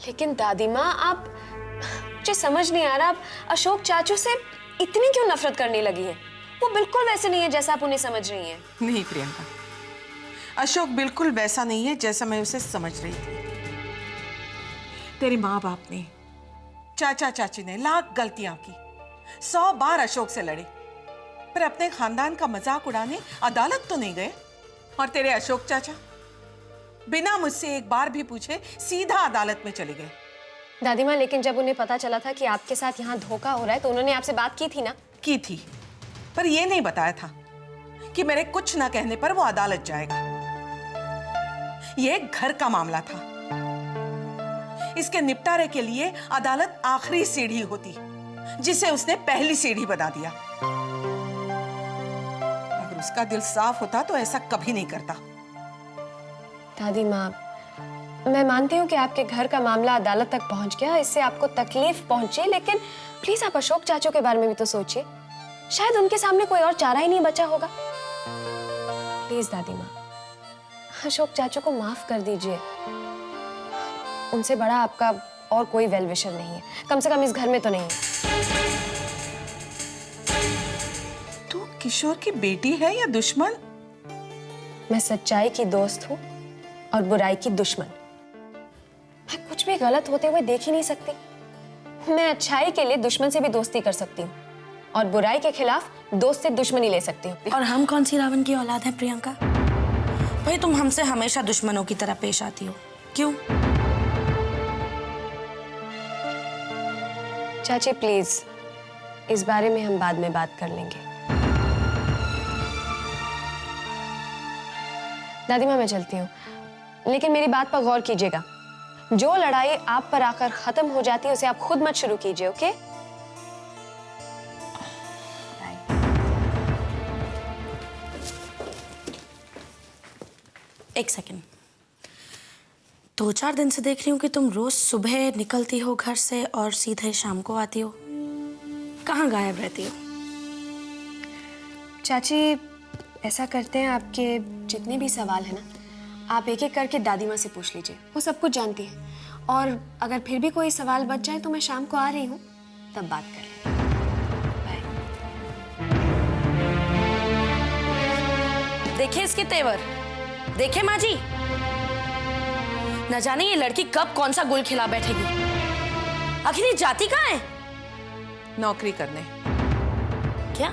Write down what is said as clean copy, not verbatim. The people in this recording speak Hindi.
लेकिन दादी माँ आप, मुझे समझ नहीं आ रहा, आप अशोक चाचू से इतनी क्यों नफरत करने लगी है? वो बिल्कुल वैसे नहीं है जैसा आप उन्हें समझ रही हैं। नहीं प्रियंका, अशोक बिल्कुल वैसा नहीं है जैसा मैं उसे समझ रही थी। तेरे माँ बाप ने, चाचा चाची ने लाख गलतियां की, 100 बार अशोक से लड़े, पर अपने खानदान का मजाक उड़ाने अदालत तो नहीं गए। और तेरे अशोक चाचा बिना मुझसे एक बार भी पूछे सीधा अदालत में चले गए। दादी माँ, लेकिन जब उन्हें पता चला था कि आपके साथ यहाँ धोखा हो रहा है तो उन्होंने आपसे बात की थी ना? की थी, पर यह नहीं बताया था कि मेरे कुछ ना कहने पर वो अदालत जाएगा। यह घर का मामला था, इसके निपटारे के लिए अदालत आखिरी सीढ़ी होती, जिसे उसने पहली सीढ़ी बना दिया। अगर उसका दिल साफ होता तो ऐसा कभी नहीं करता। दादी माँ, मैं मानती हूँ कि आपके घर का मामला अदालत तक पहुँच गया, इससे आपको तकलीफ पहुँची, लेकिन प्लीज आप अशोक चाचू के बारे में भी तो सोचिए। शायद उनके सामने कोई और चारा ही नहीं बचा होगा। प्लीज दादी माँ, अशोक चाचू को माफ कर दीजिए। उनसे बड़ा आपका और कोई वेल विशर नहीं है, कम से कम इस घर में तो नहीं है। तू किशोर की बेटी है या दुश्मन? मैं सच्चाई की दोस्त हूँ और बुराई की दुश्मन। मैं कुछ भी गलत होते हुए देख ही नहीं सकती। मैं अच्छाई के लिए दुश्मन से भी दोस्ती कर सकती हूँ और बुराई के खिलाफ दोस्त से दुश्मनी ले सकती हूँ। और हम कौन सी रावण की औलाद हैं प्रियंका? भाई तुम हमसे हमेशा दुश्मनों की तरह पेश आती हो, क्यों? चाची प्लीज, इस बारे में हम बाद में बात कर लेंगे। दादी माँ, मैं चलती हूँ, लेकिन मेरी बात पर गौर कीजिएगा। जो लड़ाई आप पर आकर खत्म हो जाती है उसे आप खुद मत शुरू कीजिए, ओके? एक सेकंड, 2-4 दिन से देख रही हूँ कि तुम रोज सुबह निकलती हो घर से और सीधे शाम को आती हो। कहाँ गायब रहती हो? चाची, ऐसा करते हैं, आपके जितने भी सवाल है ना, आप एक एक करके दादी माँ से पूछ लीजिए, वो सब कुछ जानती है। और अगर फिर भी कोई सवाल बच जाए तो मैं शाम को आ रही हूँ, तब बात कर लेंगे। बाय। देखिए इसके तेवर, देखिए माँ जी, न जाने ये लड़की कब कौन सा गुल खिला बैठेगी। आखिर ये जाती कहाँ है? नौकरी करने। क्या?